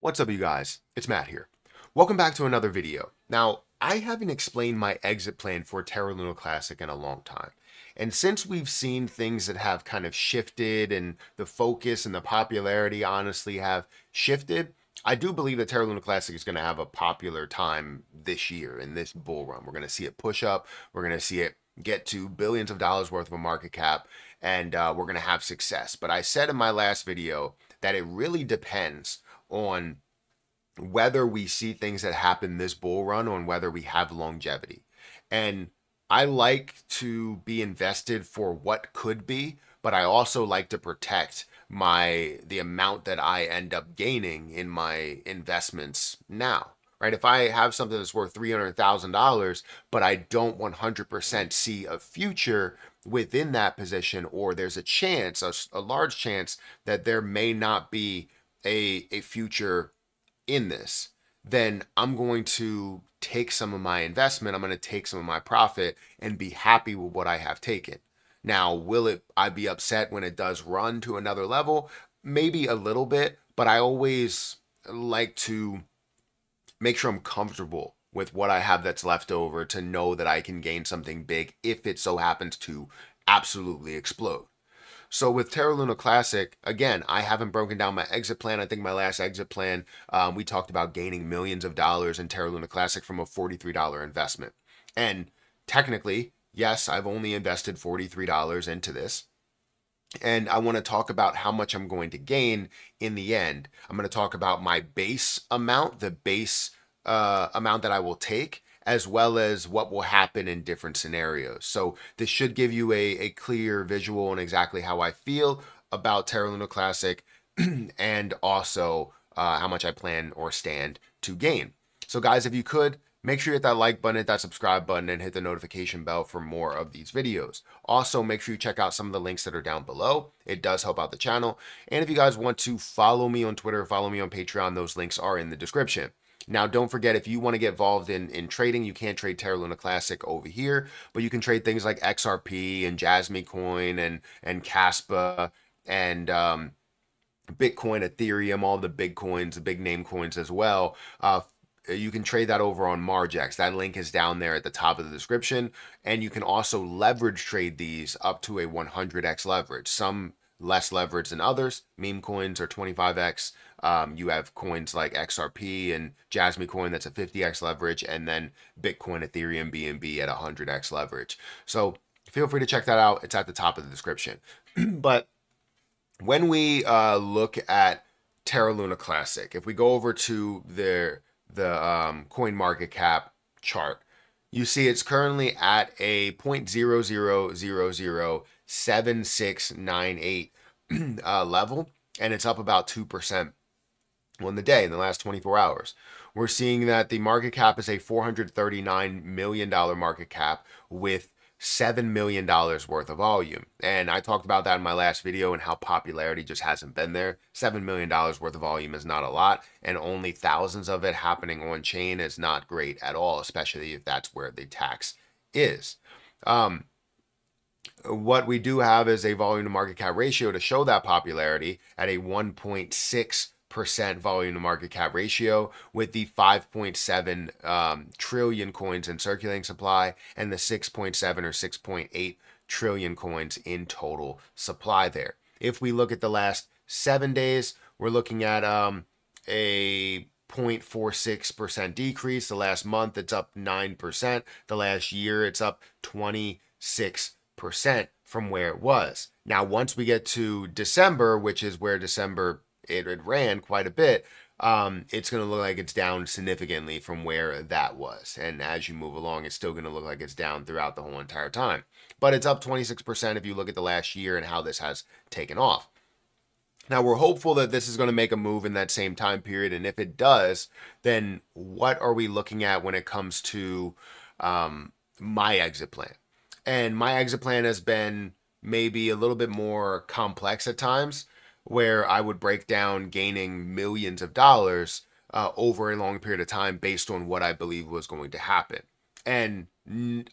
What's up, you guys? It's Matt here. Welcome back to another video. Now, I haven't explained my exit plan for Terra Luna Classic in a long time. And since we've seen things that have kind of shifted and the focus and the popularity honestly have shifted, I do believe that Terra Luna Classic is going to have a popular time this year in this bull run. We're going to see it push up. We're going to see it get to billions of dollars worth of a market cap, and we're going to have success. But I said in my last video that it really depends on whether we see things that happen this bull run, on whether we have longevity. And I like to be invested for what could be, but I also like to protect the amount that I end up gaining in my investments now. Right? If I have something that's worth $300,000, but I don't 100% see a future within that position, or there's a chance, a large chance, that there may not be a future in this, then I'm going to take some of my investment, I'm going to take some of my profit and be happy with what I have taken. Now, I be upset when it does run to another level? Maybe a little bit, but I always like to make sure I'm comfortable with what I have that's left over, to know that I can gain something big if it so happens to absolutely explode. So with Terra Luna Classic, again, I haven't broken down my exit plan. I think my last exit plan, we talked about gaining millions of dollars in Terra Luna Classic from a $43 investment. And technically, yes, I've only invested $43 into this. And I want to talk about how much I'm going to gain in the end. I'm going to talk about my base amount, the base amount that I will take, as well as what will happen in different scenarios. So this should give you a clear visual on exactly how I feel about Terra Luna Classic and also how much I plan or stand to gain. So guys, if you could, make sure you hit that like button, hit that subscribe button, and hit the notification bell for more of these videos. Also, make sure you check out some of the links that are down below. It does help out the channel. And if you guys want to follow me on Twitter, follow me on Patreon, those links are in the description. Now, don't forget, if you want to get involved in trading, you can't trade Terra Luna Classic over here, but you can trade things like XRP and Jasmy Coin and Caspa and Bitcoin, Ethereum, all the big coins, the big name coins as well. You can trade that over on Margex. That link is down there at the top of the description. And you can also leverage trade these up to a 100x leverage. Some less leverage than others. Meme coins are 25x. You have coins like XRP and Jasmy Coin that's a 50x leverage, and then Bitcoin, Ethereum, BNB at 100x leverage. So feel free to check that out. It's at the top of the description. But when we look at Terra Luna Classic, if we go over to the coin market cap chart, you see it's currently at a 0.00007698 level, and it's up about 2% on the day in the last 24 hours. We're seeing that the market cap is a $439 million market cap with $7 million worth of volume. And I talked about that in my last video and how popularity just hasn't been there. $7 million worth of volume is not a lot, and only thousands of it happening on chain is not great at all, especially if that's where the tax is. What we do have is a volume to market cap ratio to show that popularity at a 1.6% volume to market cap ratio, with the 5.7 trillion coins in circulating supply and the 6.7 or 6.8 trillion coins in total supply there. If we look at the last 7 days, we're looking at a 0.46% decrease. The last month, it's up 9%. The last year, it's up 26% from where it was. Now, once we get to December, which is where December it ran quite a bit, it's going to look like it's down significantly from where that was. And as you move along, it's still going to look like it's down throughout the whole entire time. But it's up 26% if you look at the last year and how this has taken off. Now, we're hopeful that this is going to make a move in that same time period. And if it does, then what are we looking at when it comes to my exit plan? And my exit plan has been maybe a little bit more complex at times, where I would break down gaining millions of dollars over a long period of time based on what I believe was going to happen. And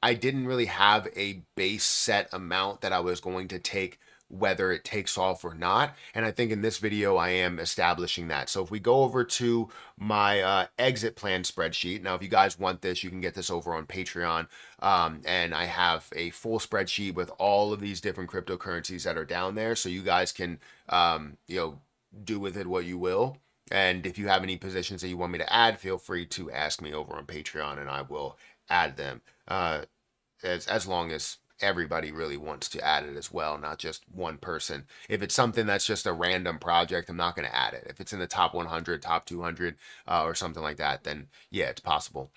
I didn't really have a base set amount that I was going to take whether it takes off or not. And I think in this video, I am establishing that. So if we go over to my exit plan spreadsheet, now if you guys want this, you can get this over on Patreon. And I have a full spreadsheet with all of these different cryptocurrencies that are down there. So you guys can, do with it what you will. And if you have any positions that you want me to add, feel free to ask me over on Patreon and I will add them. As long as everybody really wants to add it as well, not just one person. If it's something that's just a random project, I'm not going to add it. If it's in the top 100, top 200, or something like that, then yeah, it's possible.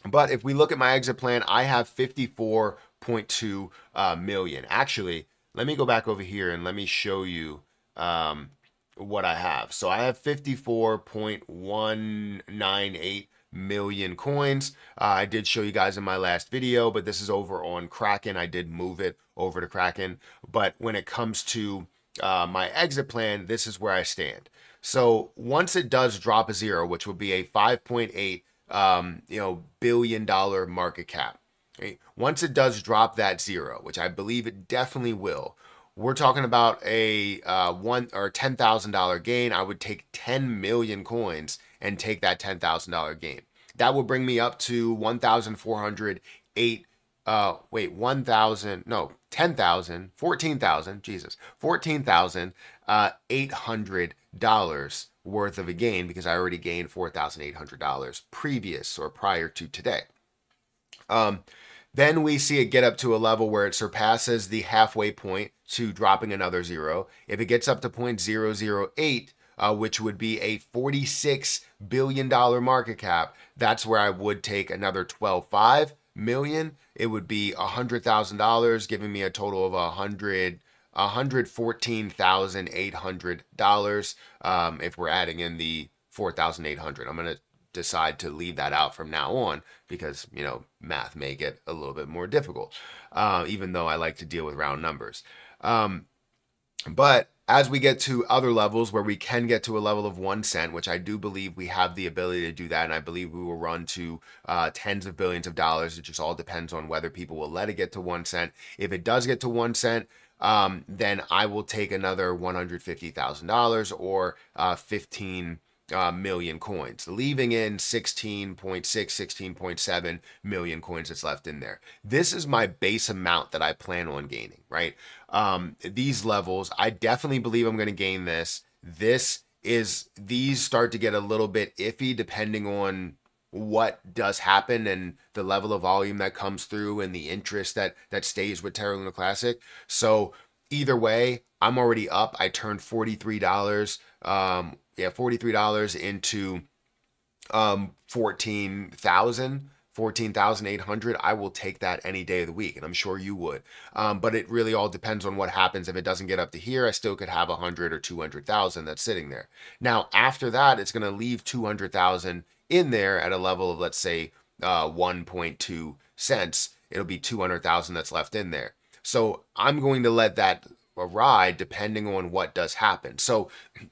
But if we look at my exit plan, I have 54.2 million. Actually, let me go back over here and let me show you what I have. So I have 54.198 million coins. I did show you guys in my last video, but this is over on Kraken. I did move it over to Kraken. But when it comes to my exit plan, this is where I stand. So once it does drop a zero, which would be a 5.8 billion dollar market cap. Right? Once it does drop that zero, which I believe it definitely will, we're talking about a $10,000 gain. I would take 10 million coins and take that $10,000 gain. That would bring me up to 1,408. 14,800 worth of a gain, because I already gained $4,800 previous or prior to today. Then we see it get up to a level where it surpasses the halfway point to dropping another zero. If it gets up to 0.008, which would be a $46 billion market cap, that's where I would take another 12.5 million. It would be $100,000, giving me a total of $114,800. If we're adding in the 4,800, I'm going to decide to leave that out from now on because, math may get a little bit more difficult, even though I like to deal with round numbers. But as we get to other levels where we can get to a level of 1 cent, which I do believe we have the ability to do that, and I believe we will run to tens of billions of dollars. It just all depends on whether people will let it get to 1 cent. If it does get to 1 cent, then I will take another $150,000 or 15 million coins, leaving in 16.6, 16.7 million coins that's left in there. This is my base amount that I plan on gaining, right? These levels, I definitely believe I'm going to gain this. These start to get a little bit iffy depending on what does happen and the level of volume that comes through and the interest that stays with Terra Luna Classic. So either way, I'm already up. I turned $43. $43 into 14,800. I will take that any day of the week, and I'm sure you would. But it really all depends on what happens. If it doesn't get up to here, I still could have 100 or 200,000 that's sitting there. Now, after that, it's going to leave 200,000 in there at a level of, let's say, 1.2 cents. It'll be 200,000 that's left in there. So I'm going to let that ride depending on what does happen. So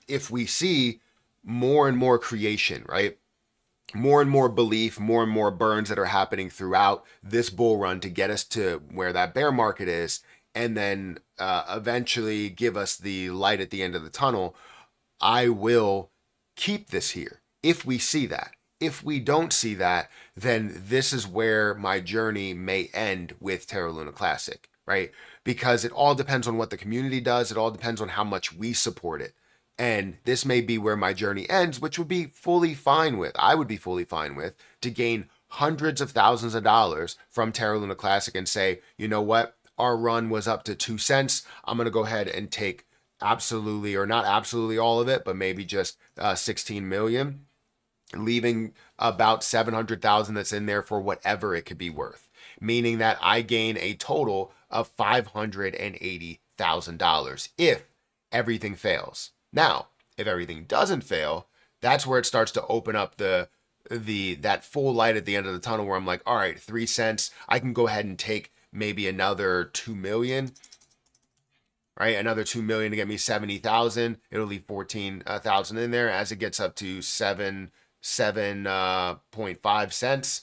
if we see more and more creation, right? More and more belief, more and more burns that are happening throughout this bull run to get us to where that bear market is, and then eventually give us the light at the end of the tunnel, I will keep this here if we see that. If we don't see that, then this is where my journey may end with Terra Luna Classic, right? Because it all depends on what the community does. It all depends on how much we support it. And this may be where my journey ends, which would be fully fine with. I would be fully fine with to gain hundreds of thousands of dollars from Terra Luna Classic and say, you know what? Our run was up to 2 cents. I'm going to go ahead and take absolutely, or not absolutely all of it, but maybe just 16 million, leaving about 700,000 that's in there for whatever it could be worth, meaning that I gain a total of $580,000 if everything fails. Now, if everything doesn't fail, that's where it starts to open up that full light at the end of the tunnel where I'm like, all right, 3 cents, I can go ahead and take maybe another 2 million, right? Another 2 million to get me 70,000. It'll leave 14,000 in there as it gets up to 7.5 cents.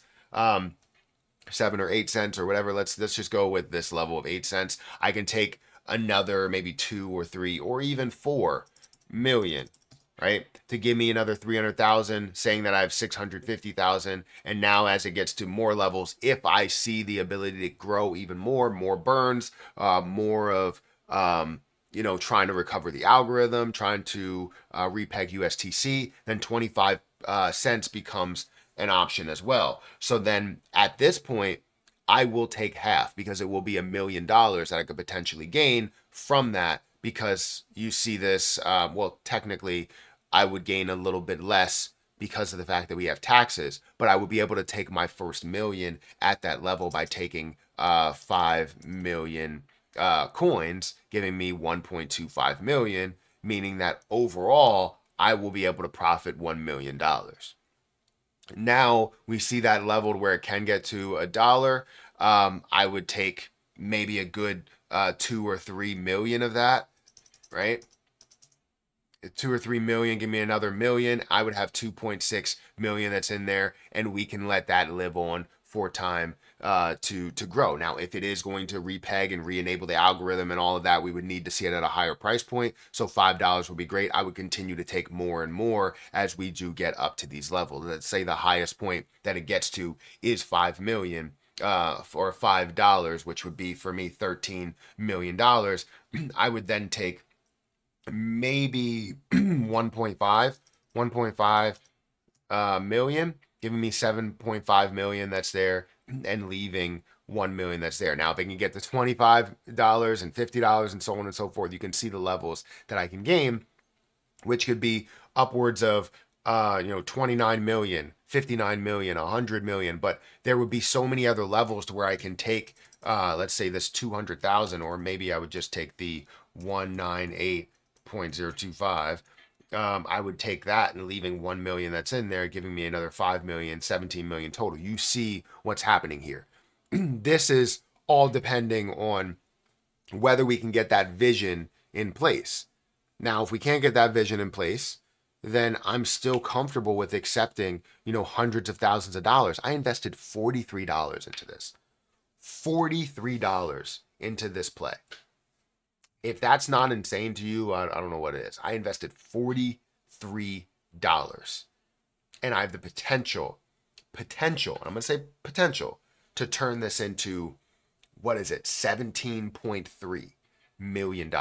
7 or 8 cents or whatever. Let's just go with this level of 8 cents. I can take another maybe 2 or 3 or even 4 million, right? To give me another 300,000, saying that I have 650,000. And now as it gets to more levels, if I see the ability to grow even more burns, more of, trying to recover the algorithm, trying to repeg USTC, then 25 cents becomes an option as well. So then at this point, I will take half because it will be $1 million that I could potentially gain from that, because you see this, well, technically I would gain a little bit less because of the fact that we have taxes, but I would be able to take my first million at that level by taking 5 million coins, giving me 1.25 million, meaning that overall I will be able to profit $1 million. Now we see that leveled where it can get to $1. I would take maybe a good 2 or 3 million of that, right? 2 or 3 million, give me another million. I would have 2.6 million that's in there, and we can let that live on for time to grow. Now, if it is going to repeg and re-enable the algorithm and all of that, we would need to see it at a higher price point. So $5 would be great. I would continue to take more and more as we do get up to these levels. Let's say the highest point that it gets to is 5 million. For $5, which would be for me $13 million. I would then take maybe 1.5 million, giving me 7.5 million that's there, and leaving 1 million that's there. Now, if I can get to $25 and $50 and so on and so forth, you can see the levels that I can gain, which could be upwards of 29 million, 59 million, 100 million, but there would be so many other levels to where I can take, let's say this 200,000, or maybe I would just take the 198.025. I would take that and leaving 1 million that's in there, giving me another 5 million, 17 million total. You see what's happening here. This is all depending on whether we can get that vision in place. Now, if we can't get that vision in place, then I'm still comfortable with accepting, hundreds of thousands of dollars. I invested $43 into this. $43 into this play. If that's not insane to you, I don't know what it is. I invested $43. And I have the potential, I'm going to say potential, to turn this into, what is it, $17.3 million.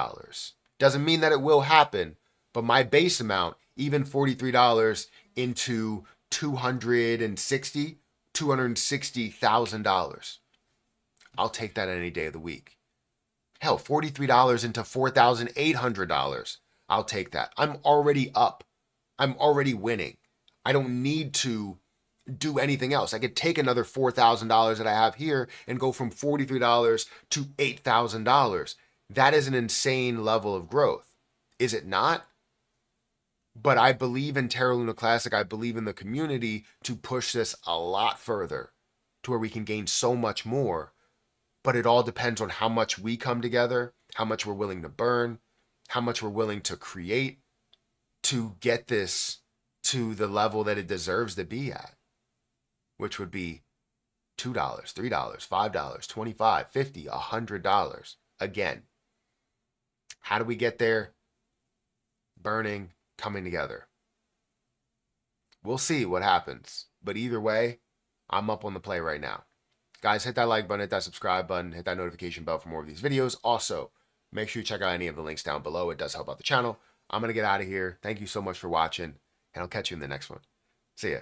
Doesn't mean that it will happen, but my base amount, even $43 into $260,000. I'll take that any day of the week. Hell, $43 into $4,800. I'll take that. I'm already up. I'm already winning. I don't need to do anything else. I could take another $4,000 that I have here and go from $43 to $8,000. That is an insane level of growth. Is it not? But I believe in Terra Luna Classic. I believe in the community to push this a lot further to where we can gain so much more. But it all depends on how much we come together, how much we're willing to burn, how much we're willing to create to get this to the level that it deserves to be at, which would be $2, $3, $5, $25, $50, $100. Again, how do we get there? Burning, coming together. We'll see what happens. But either way, I'm up on the play right now. Guys, hit that like button, hit that subscribe button, hit that notification bell for more of these videos. Also, make sure you check out any of the links down below. It does help out the channel. I'm going to get out of here. Thank you so much for watching, and I'll catch you in the next one. See ya.